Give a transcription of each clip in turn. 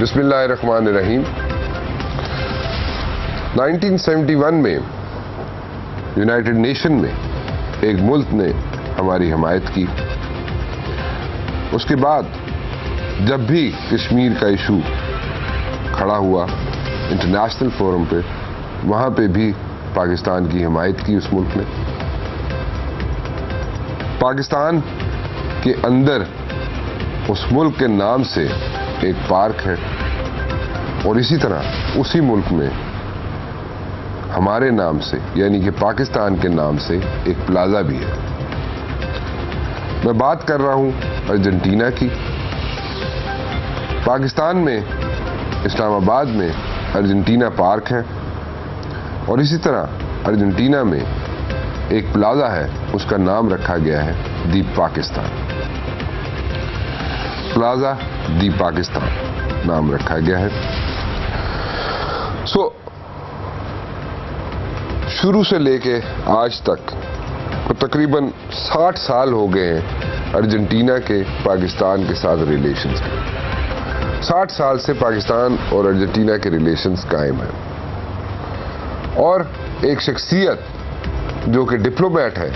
بسم اللہ الرحمن الرحیم. 1971 میں یونائٹڈ نیشن میں ایک ملک نے ہماری حمایت کی. اس کے بعد جب بھی کشمیر کا ایشو کھڑا ہوا انٹرنیشنل فورم پہ، وہاں پہ بھی پاکستان کی حمایت کی اس ملک نے. پاکستان کے اندر اس ملک کے نام سے ایک پارک ہے، اور اسی طرح اسی ملک میں ہمارے نام سے یعنی کہ پاکستان کے نام سے ایک پلازا بھی ہے. میں بات کر رہا ہوں ارجنٹینا کی. پاکستان میں اسلام آباد میں ارجنٹینا پارک ہے، اور اسی طرح ارجنٹینا میں ایک پلازا ہے، اس کا نام رکھا گیا ہے دی پاکستان. پلازا دی پاکستان نام رکھا گیا ہے. شروع سے لے کے آج تک تقریباً 60 سال ہو گئے ہیں ارجنٹینا کے پاکستان کے ساتھ ریلیشنز کے. 60 سال سے پاکستان اور ارجنٹینا کے ریلیشنز قائم ہیں، اور ایک شخصیت جو کہ ڈپلومیٹ ہے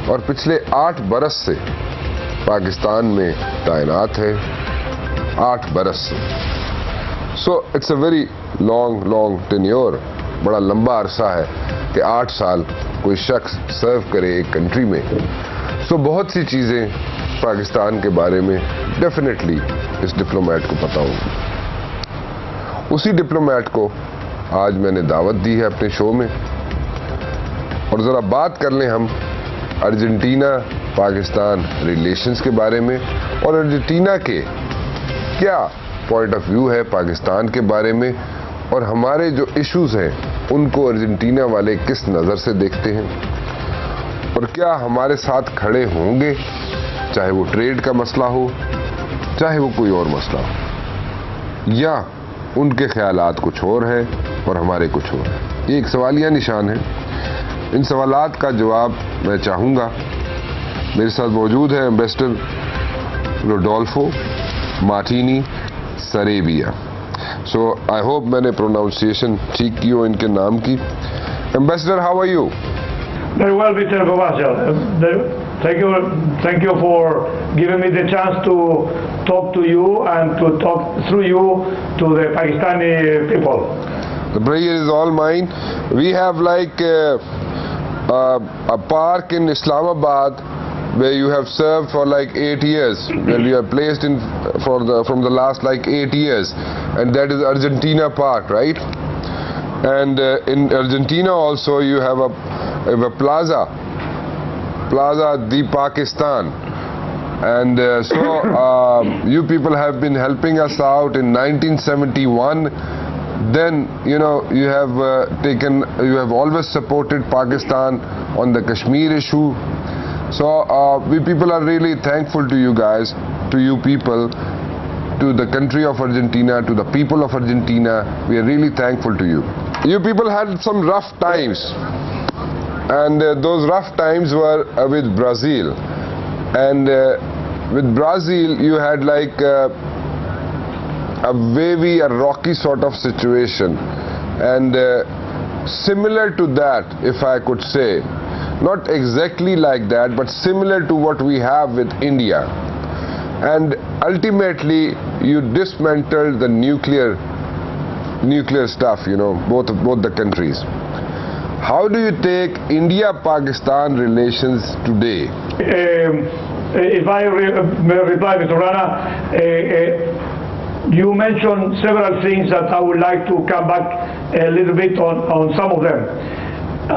اور پچھلے 8 برس سے پاکستان میں تعینات ہے. 8 برس سے. It's a very long tenure. بڑا لمبا عرصہ ہے کہ 8 سال کوئی شخص سرو کرے ایک کنٹری میں. بہت سی چیزیں پاکستان کے بارے میں ڈیفینیٹلی اس ڈپلومیٹ کو پتا ہوگی. اسی ڈپلومیٹ کو آج میں نے دعوت دی ہے اپنے شو میں، اور ذرا بات کر لیں ہم ارجنٹینا پاکستان ریلیشنز کے بارے میں، اور ارجنٹینا کے کیا پوائنٹ آف ویو ہے پاکستان کے بارے میں، اور ہمارے جو ایشوز ہیں ان کو ارجنٹینا والے کس نظر سے دیکھتے ہیں، اور کیا ہمارے ساتھ کھڑے ہوں گے، چاہے وہ ٹریڈ کا مسئلہ ہو، چاہے وہ کوئی اور مسئلہ ہو، یا ان کے خیالات کچھ اور ہیں اور ہمارے کچھ اور ہیں. یہ ایک سوالیہ نشان ہے. ان سوالات کا جواب میں چاہوں گا. میرے ساتھ موجود ہے امبیسڈر روڈولفو مارٹینی سریویا. آئی ہوپ میں نے پروناؤنسیشن ٹھیک کی ہو ان کے نام کی. Ambassador how are you? Very well, Mr. Mubashir. Thank you for giving me the chance to talk to you and to talk through you to the Pakistani people. The praise is all mine. We have like a park in Islamabad where you have served for like 8 years, where you are placed in from the last like 8 years, and that is Argentina Park, right? And in Argentina also you have a plaza the Pakistan, and you people have been helping us out in 1971. Then you have always supported Pakistan on the Kashmir issue. We people are really thankful to you guys, to you people, to the country of Argentina, to the people of Argentina. We are really thankful to you. You people had some rough times, and those rough times were with Brazil. And with Brazil you had like a wavy, a rocky sort of situation, and similar to that, if I could say, not exactly like that, but similar to what we have with India. And ultimately you dismantled the nuclear stuff, both the countries. How do you take India-Pakistan relations today? If I may reply, Mr. Rana, you mentioned several things that I would like to come back a little bit on some of them.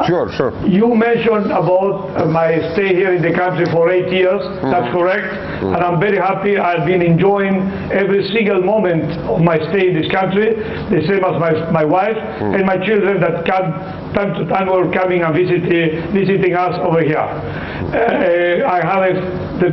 Sure. You mentioned about my stay here in the country for 8 years. That's correct. And I'm very happy. I've been enjoying every single moment of my stay in this country, the same as my wife and my children that come time to time were coming and visiting us over here. I have the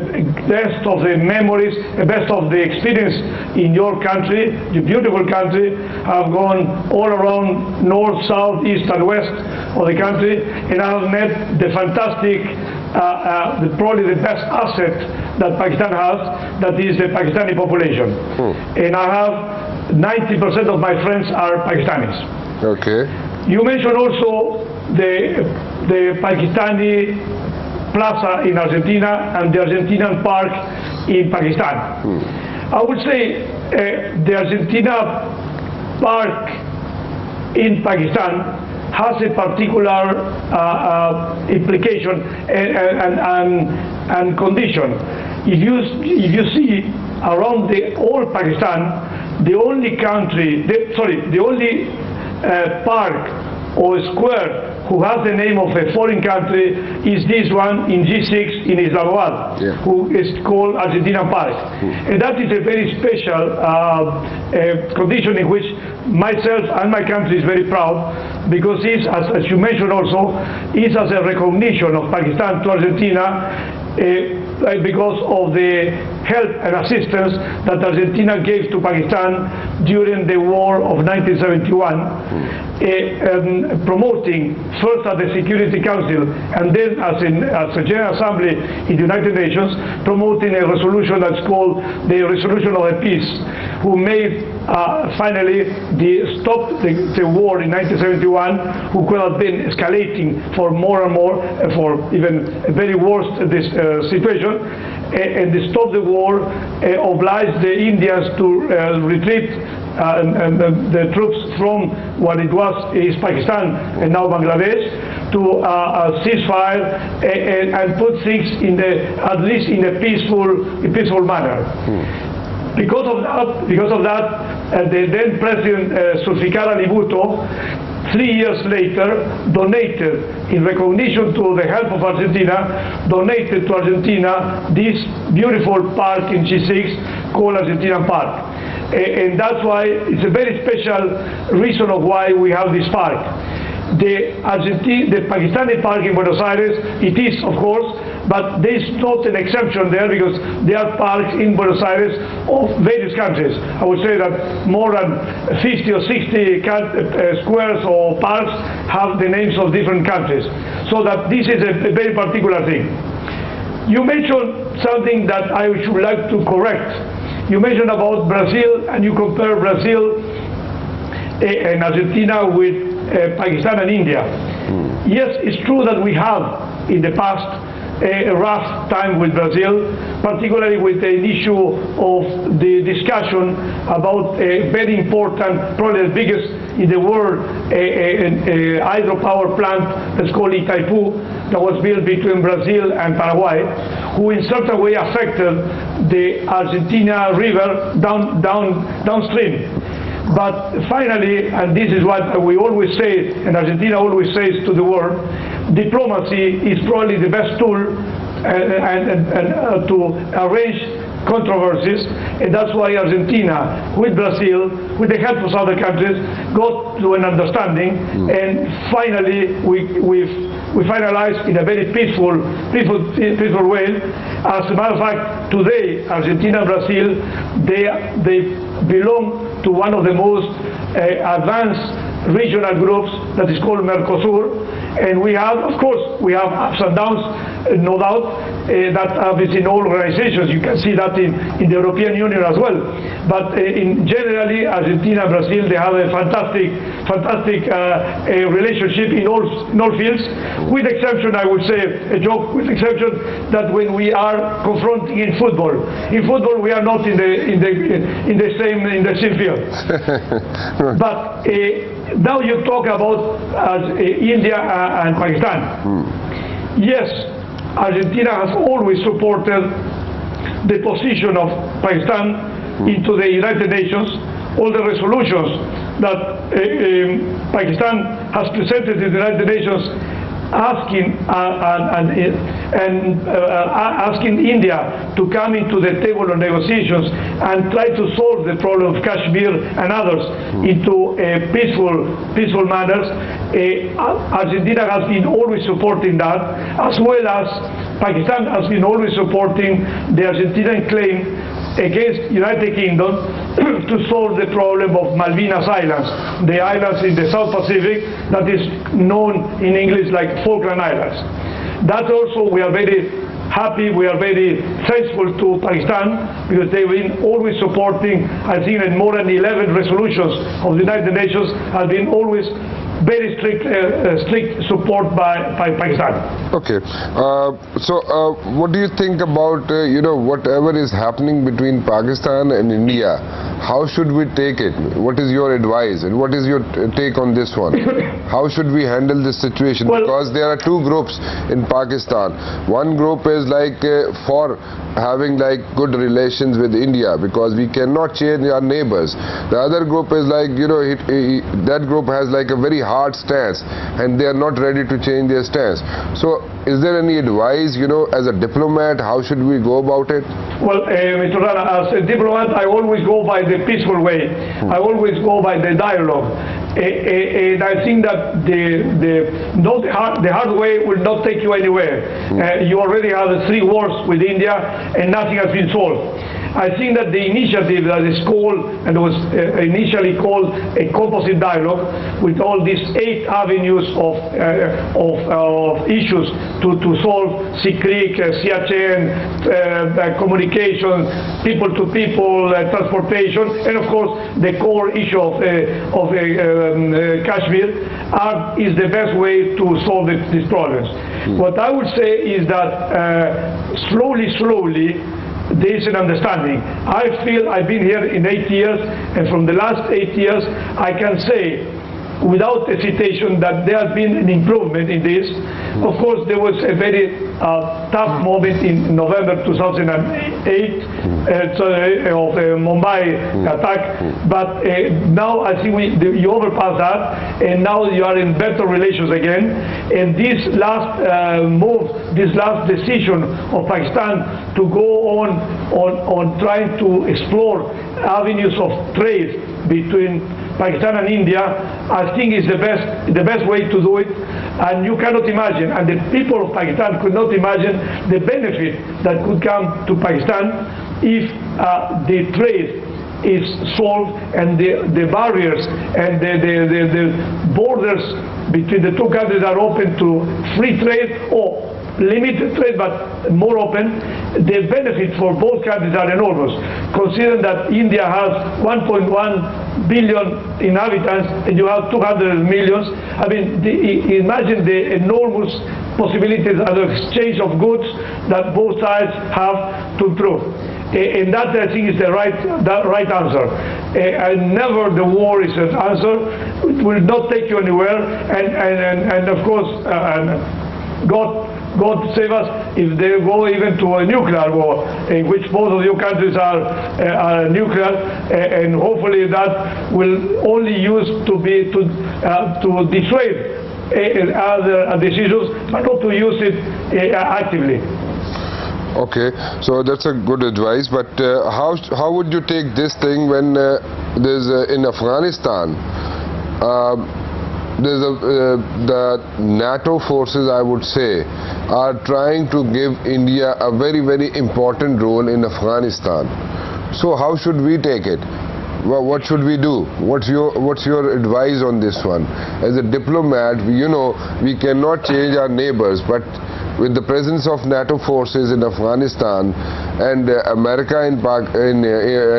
best of the memories, the best of the experience in your country, the beautiful country. I've gone all around north, south, east and west of the country, and I have met the fantastic, probably the best asset that Pakistan has, that is the Pakistani population. And I have 90% of my friends are Pakistanis. Okay. You mentioned also the Pakistani Plaza in Argentina and the Argentinian Park in Pakistan. I would say the Argentina Park in Pakistan has a particular implication and condition. If you see around all Pakistan, the only country, the only park or square who has the name of a foreign country is this one in G6 in Islamabad, who is called Argentina Park. And that is a very special condition in which myself and my country is very proud, because it's, as you mentioned also, is as a recognition of Pakistan to Argentina because of the help and assistance that Argentina gave to Pakistan during the war of 1971. Promoting first at the Security Council and then as a General Assembly in the United Nations, promoting a resolution that's called the Resolution of the Peace, who made finally stop the war in 1971, who could have been escalating for more and more, for even a very worse situation, and they stopped the war, obliged the Indians to retreat the troops from what it was is Pakistan and now Bangladesh, to ceasefire and put things in at least in a peaceful manner. Because of that, the then President Zulfikar Ali Bhutto, 3 years later, donated, in recognition to the help of Argentina, donated to Argentina this beautiful park in G6 called Argentina Park. And that's why it's a very special reason of why we have this park. The Pakistani park in Buenos Aires, it is of course, but there is not an exception there, because there are parks in Buenos Aires of various countries. I would say that more than 50 or 60 squares or parks have the names of different countries. So that this is a very particular thing. You mentioned something that I should like to correct. You mentioned about Brazil, and you compare Brazil and Argentina with Pakistan and India. Yes, it's true that we have in the past a rough time with Brazil, particularly with the issue of the discussion about a very important, probably the biggest in the world, hydropower plant that's called Itaipu, that was built between Brazil and Paraguay, who in certain way affected the Argentina river downstream. But finally, and this is what we always say, and Argentina always says to the world, diplomacy is probably the best tool to arrange controversies, and that's why Argentina, with Brazil, with the help of other countries, got to an understanding, and finally we finalized in a very peaceful way. As a matter of fact, today Argentina and Brazil, they belong to one of the most advanced regional groups that is called Mercosur, and we have, of course, we have ups and downs, no doubt, that happens in all organizations. You can see that in the European Union as well. But in generally, Argentina and Brazil, they have a fantastic relationship in all fields, with exception, I would say, a joke, with exception that when we are confronting in football we are not in the same field. But now you talk about India and Pakistan. Yes, Argentina has always supported the position of Pakistan into the United Nations. All the resolutions that Pakistan has presented in the United Nations asking asking India to come into the table of negotiations and try to solve the problem of Kashmir and others into peaceful manners. Argentina has been always supporting that, as well as Pakistan has been always supporting the Argentinian claim against United Kingdom to solve the problem of Malvinas Islands, the islands in the South Pacific that is known in English like Falkland Islands. That also we are very happy, we are very thankful to Pakistan because they've been always supporting. I think that more than 11 resolutions of the United Nations have been always very strict support by Pakistan. Okay, so what do you think about whatever is happening between Pakistan and India? How should we take it? What is your advice and what is your take on this one? How should we handle this situation? Well, because there are two groups in Pakistan. One group is like for having like good relations with India because we cannot change our neighbors. The other group is like, that group has like a very hard stance and they are not ready to change their stance. So is there any advice, as a diplomat, how should we go about it? Well, Mr. Rana, as a diplomat, I always go by the peaceful way. I always go by the dialogue. And I think that the hard way will not take you anywhere. You already have 3 wars with India and nothing has been solved. I think that the initiative that is called, and was initially called a composite dialogue, with all these 8 avenues of issues to solve: Sea Creek, Siachen, communication, people to people, transportation, and of course the core issue of Kashmir is the best way to solve these problems. What I would say is that slowly there is an understanding. I feel I've been here in 8 years, and from the last 8 years I can say without hesitation that there has been an improvement in this. Of course, there was a very tough moment in November 2008 of the Mumbai attack, but now I think you overpassed that, and now you are in better relations again. And this last this last decision of Pakistan to go on trying to explore avenues of trade between Pakistan and India, I think is the best way to do it. And you cannot imagine, and the people of Pakistan could not imagine the benefit that could come to Pakistan if the trade is solved and the barriers and the borders between the two countries are open to free trade or limited trade but more open. The benefit for both countries are enormous, considering that India has 1.1 billion inhabitants and you have 200 million. I mean, imagine the enormous possibilities of exchange of goods that both sides have to improve. And that, I think, is the right answer. And never the war is an answer. It will not take you anywhere. And of course, God save us if they go even to a nuclear war, in which both of your countries are nuclear, and hopefully that will only use to dissuade other decisions, but not to use it actively. Okay, so that's a good advice, but how would you take this thing when there's in Afghanistan there's the NATO forces, I would say, are trying to give India a very, very important role in Afghanistan. So how should we take it? Well, what should we do? What's your advice on this one? As a diplomat, we cannot change our neighbors, but with the presence of NATO forces in Afghanistan and America in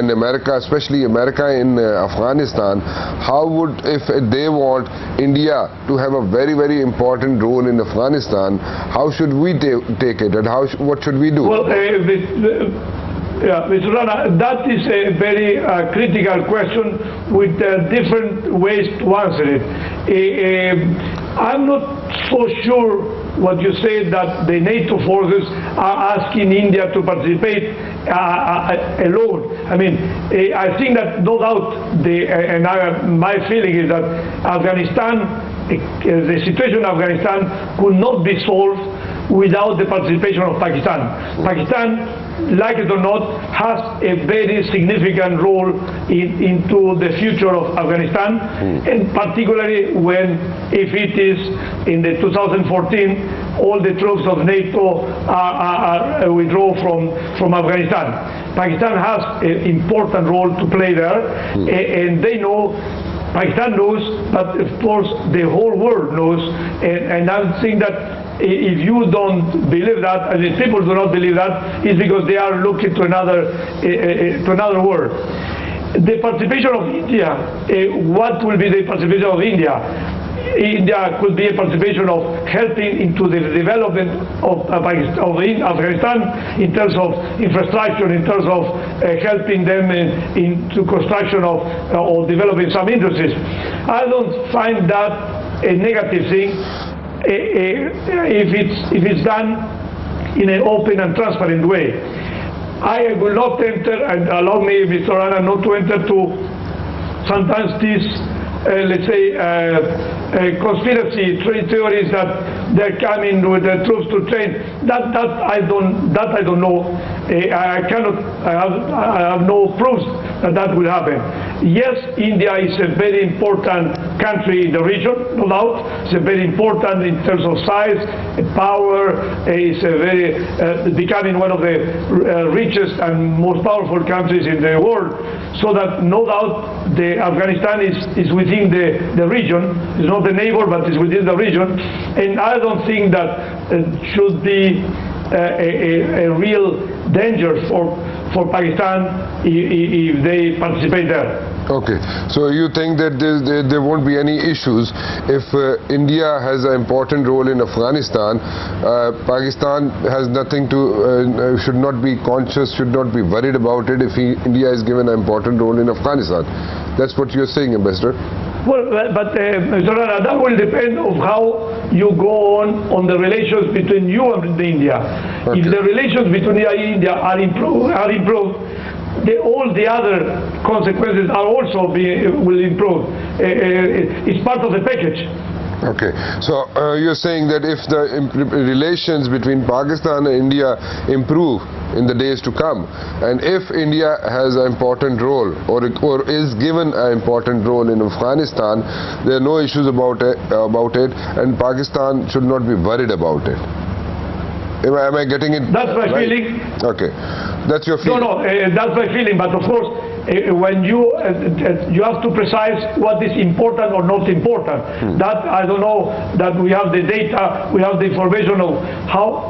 America, especially America in Afghanistan, how would, if they want India to have a very, very important role in Afghanistan, how should we take it, and what should we do? Well, Mr. Rana, that is a very critical question with different ways to answer it. I'm not so sure what you say that the NATO forces are asking India to participate alone. I mean, I think that no doubt, my feeling is that the situation in Afghanistan could not be solved without the participation of Pakistan. Pakistan, like it or not, has a very significant role into the future of Afghanistan, and particularly if it is in the 2014, all the troops of NATO are withdraw from Afghanistan. Pakistan has an important role to play there, and they know. Pakistan knows, but of course the whole world knows, and I think that if you don't believe that, and if people do not believe that, it's because they are looking to another world. The participation of India, what will be the participation of India? India could be a participation of helping into the development of Afghanistan in terms of infrastructure, in terms of helping them into construction of or developing some industries. I don't find that a negative thing if it's done in an open and transparent way. I will not enter, and allow me, Mr. Rana, not to enter to sometimes these, let's say, conspiracy theories that they're coming with the troops to train. That I don't know. I have no proofs that will happen. Yes, India is a very important country in the region, no doubt. It's a very important in terms of size, power. It's a very becoming one of the richest and most powerful countries in the world. So that no doubt Afghanistan is within the region. It's not the neighbor, but it's within the region. And I don't think that should be a real danger for Pakistan if they participate there. Okay, so you think that there won't be any issues if India has an important role in Afghanistan. Pakistan has nothing to, should not be conscious, should not be worried about it if India is given an important role in Afghanistan. That's what you're saying, Ambassador. Well, but Mr. Rana, that will depend on how you go on the relations between you and India. Okay. If the relations between India are improved, all the other consequences are also will improve. It's part of the package. Okay, so you're saying that if the relations between Pakistan and India improve in the days to come, and if India has an important role or is given an important role in Afghanistan, there are no issues about it, and Pakistan should not be worried about it. Am I getting it? That's my right? feeling. Okay, that's your feeling. No, that's my feeling. But of course, when you have to precise what is important or not important. That I don't know. That we have the data, we have the information of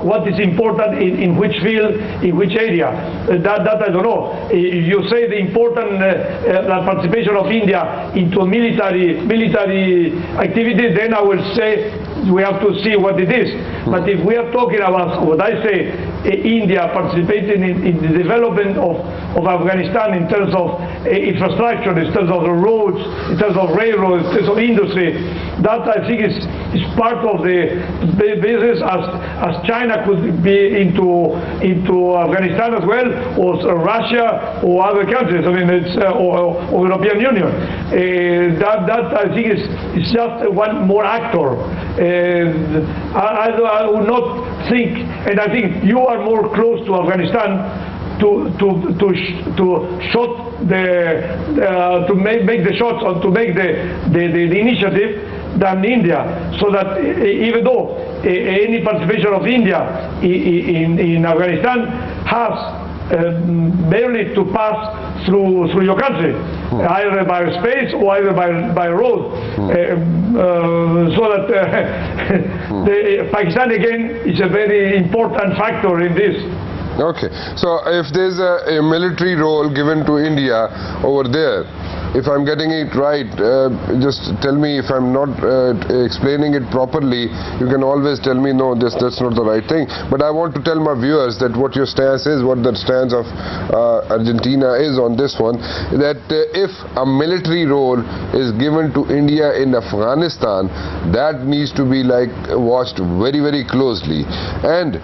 what is important in which field, in which area. That I don't know. If you say the important participation of India into military activity, then I will say we have to see what it is. But if we are talking about what I say, India participating in the development of Afghanistan in terms of infrastructure, in terms of the roads, in terms of railroads, in terms of industry, that I think is part of the business as China could be into Afghanistan as well, or Russia or other countries. I mean, it's or European Union. That I think is just one more actor. I would not think, and I think you are more close to Afghanistan to make the shots or to make the initiative than India. So that even though any participation of India in Afghanistan has barely to pass through your country, either by space or either by road. So that Pakistan again is a very important factor in this. Okay, so if there's a military role given to India over there, if I'm getting it right, just tell me if I'm not explaining it properly. You can always tell me, no, that's not the right thing. But I want to tell my viewers that what your stance is, what the stance of Argentina is on this one, that if a military role is given to India in Afghanistan, that needs to be watched very, very closely. And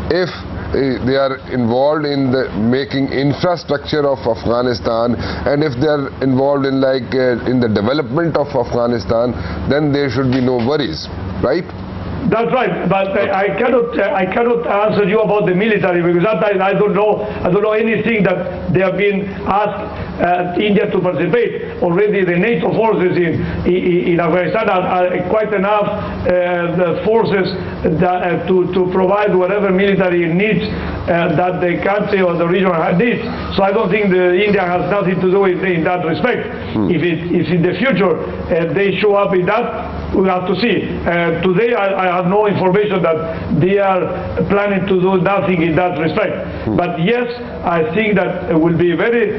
if they are involved in making infrastructure of Afghanistan, and if they are involved in in the development of Afghanistan, then there should be no worries, right? That's right, but I cannot answer you about the military, because that I don't know anything that they have been asked India to participate. Already the NATO forces in Afghanistan are quite enough the forces that, to provide whatever military needs that the country or the region needs. So I don't think India has nothing to do with in that respect. If in the future they show up in that, we have to see. Today I have no information that they are planning to do nothing in that respect. But yes, I think that it will be very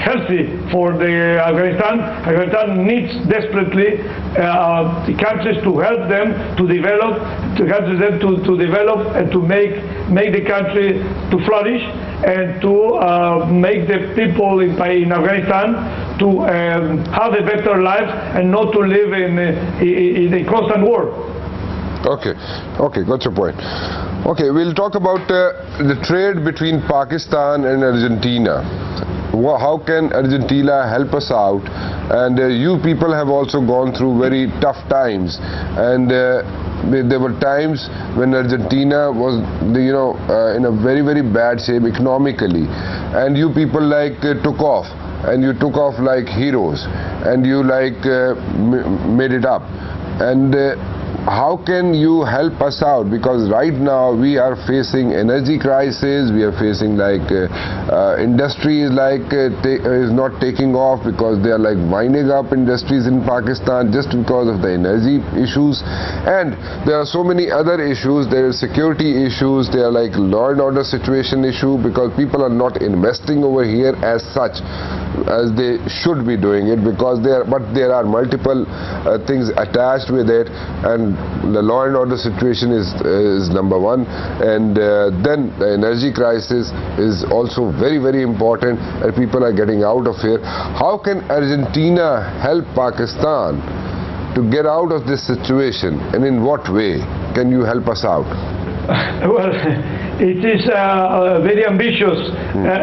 healthy for the Afghanistan. Afghanistan needs desperately the countries to help them to develop, to develop and to make the country to flourish, and to make the people in Afghanistan to have a better life and not to live in a constant war. Okay, got your point. Okay, we'll talk about the trade between Pakistan and Argentina. How can Argentina help us out? And you people have also gone through very tough times, and there were times when Argentina was, in a very bad shape economically, and you people took off, and you took off like heroes, and you made it up. And how can you help us out? Because right now we are facing energy crisis, we are facing industry is not taking off, because they are winding up industries in Pakistan just because of the energy issues, and there are so many other issues. There are security issues, there are law and order situation issue, because people are not investing over here as such as they should be doing it, because there are multiple things attached with it, and the law and order situation is number one, and then the energy crisis is also very important, and people are getting out of here. How can Argentina help Pakistan to get out of this situation, and in what way can you help us out? Well, it is very ambitious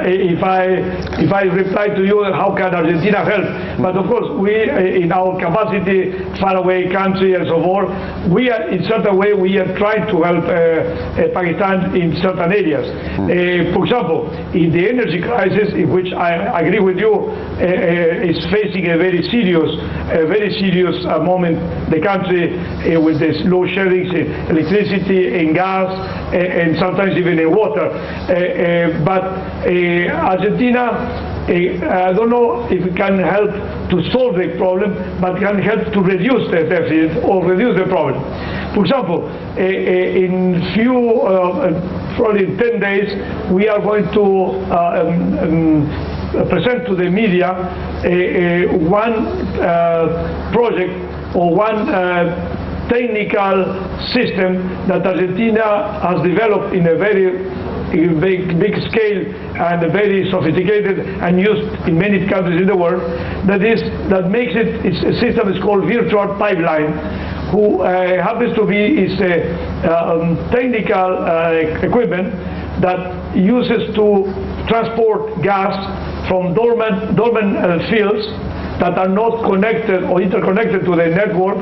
if I reply to you, how can Argentina help? But of course, we, in our capacity, faraway country and so forth, we are, in certain way, we are trying to help Pakistan in certain areas. For example, in the energy crisis, in which I agree with you, is facing a very serious moment. The country with this load shedding, electricity and gas, and sometimes even in water. But Argentina, I don't know if it can help to solve the problem, but can help to reduce the deficit or reduce the problem. For example, in probably 10 days, we are going to present to the media one project or one technical system that Argentina has developed in a very big scale and very sophisticated and used in many countries in the world. That makes it, it's a system is called virtual pipeline, who happens to be a technical equipment that uses to transport gas from dormant fields that are not connected or interconnected to the network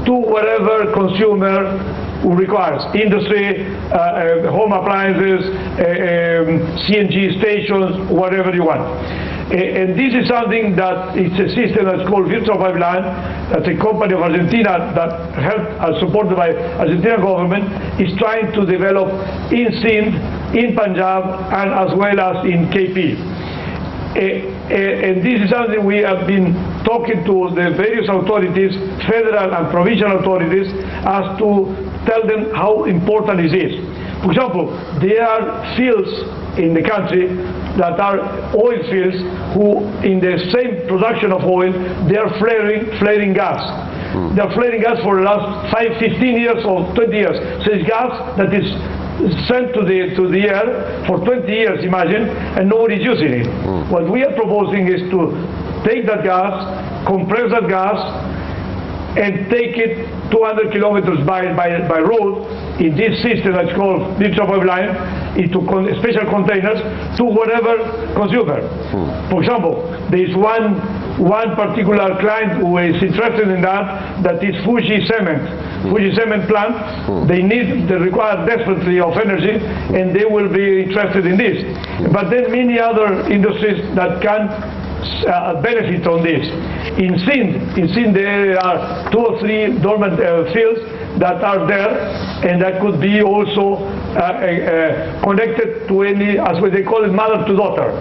to whatever consumer requires. Industry, home appliances, CNG stations, whatever you want. And this is something that it's a system that's called Virtual Pipeline. That's a company of Argentina that helped, supported by Argentina government, is trying to develop in Sindh, in Punjab, and as well as in KP. And this is something we have been talking to the various authorities, federal and provincial authorities, as to tell them how important it is. For example, there are fields in the country that are oil fields who, in the same production of oil, they are flaring gas. They are flaring gas for the last 15 years or 20 years. So it's gas that is sent to the air for 20 years, imagine, and nobody is using it. What we are proposing is to take that gas, compress that gas, and take it 200 kilometers by road in this system that's called Virtual Pipeline, into special containers to whatever consumer. For example, there is one particular client who is interested in that is Fuji Cement. Fuji Cement plant, they require desperately of energy, and they will be interested in this. But then many other industries that can benefit on this. In Sindh there are 2 or 3 dormant fields that are there, and that could be also connected to any, as they call it, mother to daughter.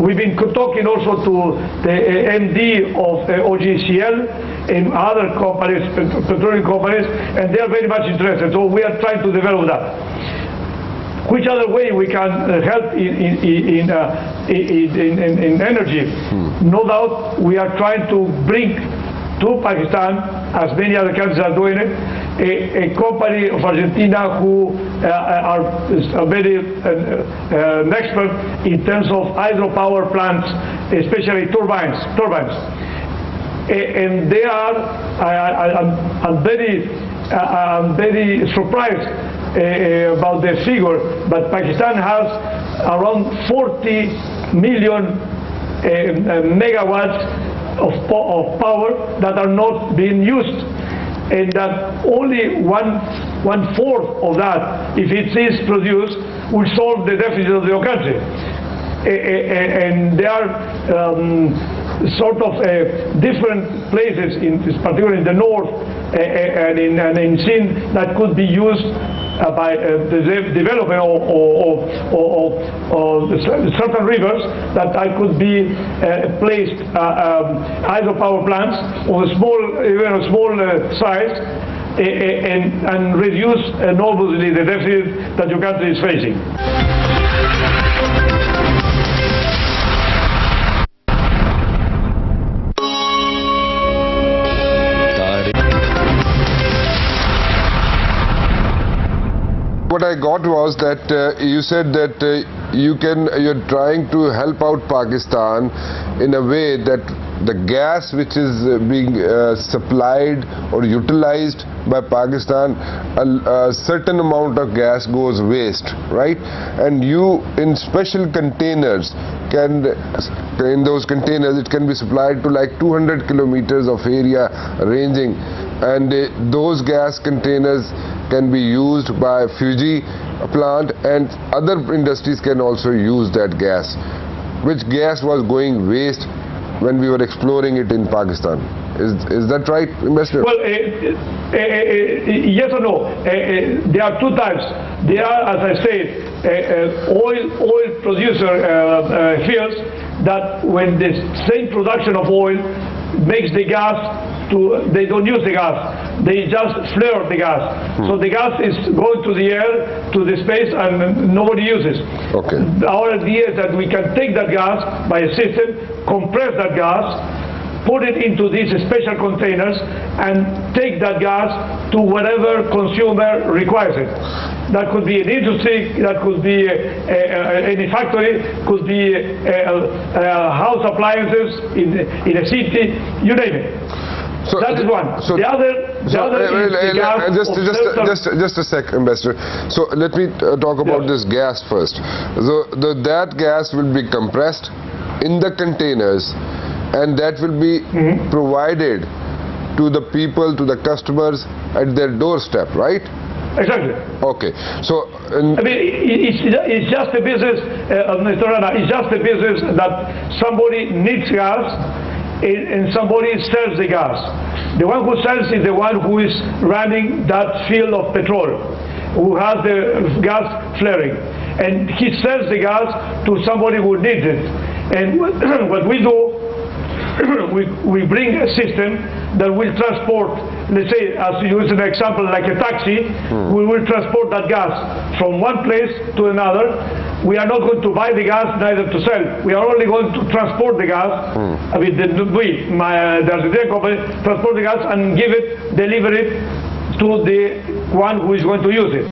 We've been talking also to the MD of OGCL in other companies, petroleum companies, and they are very much interested. So we are trying to develop that. Which other way we can help in energy? No doubt we are trying to bring to Pakistan, as many other countries are doing it, a company of Argentina who are very an expert in terms of hydropower plants, especially turbines. And they are, I'm very surprised about the figure, but Pakistan has around 40 million megawatts of power that are not being used, and that only one-fourth of that, if it is produced, will solve the deficit of your country. And there are sort of different places, particularly in the north and in Sindh, that could be used by the development of certain rivers that could be placed hydropower plants of a small size and reduce enormously the deficit that your country is facing. What I got was that you said that you're trying to help out Pakistan in a way that the gas which is being supplied or utilized by Pakistan, a certain amount of gas goes waste, right? And you, in special containers, in those containers it can be supplied to like 200 kilometers of area ranging, and those gas containers can be used by Fuji plant, and other industries can also use that gas, which gas was going waste when we were exploring it in Pakistan. Is that right, Mr.? Well, yes or no. There are two types. There are, as I said, oil producer fields that when the same production of oil makes the gas, they don't use the gas, they just flare the gas. So the gas is going to the air, to the space, and nobody uses. Okay. Our idea is that we can take that gas by a system, compress that gas, put it into these special containers, and take that gas to whatever consumer requires it. That could be an industry, that could be any factory, could be house appliances in a city, you name it. So that is one. So the other is the gas just a sec, Ambassador. So let me talk about this gas first. So that gas will be compressed in the containers, and that will be provided to the people, to the customers at their doorstep, right? Exactly. Okay. So I mean, it's just a business, Mr. Rana. It's just a business that somebody needs gas, and somebody sells the gas. The one who sells is the one who is running that field of petrol, who has the gas flaring, and he sells the gas to somebody who needs it. And what we do, we bring a system that will transport, let's say, as you use an example, like a taxi, we will transport that gas from one place to another. We are not going to buy the gas, neither to sell. We are only going to transport the gas. I mean, the Argentina company, transport the gas and deliver it to the one who is going to use it.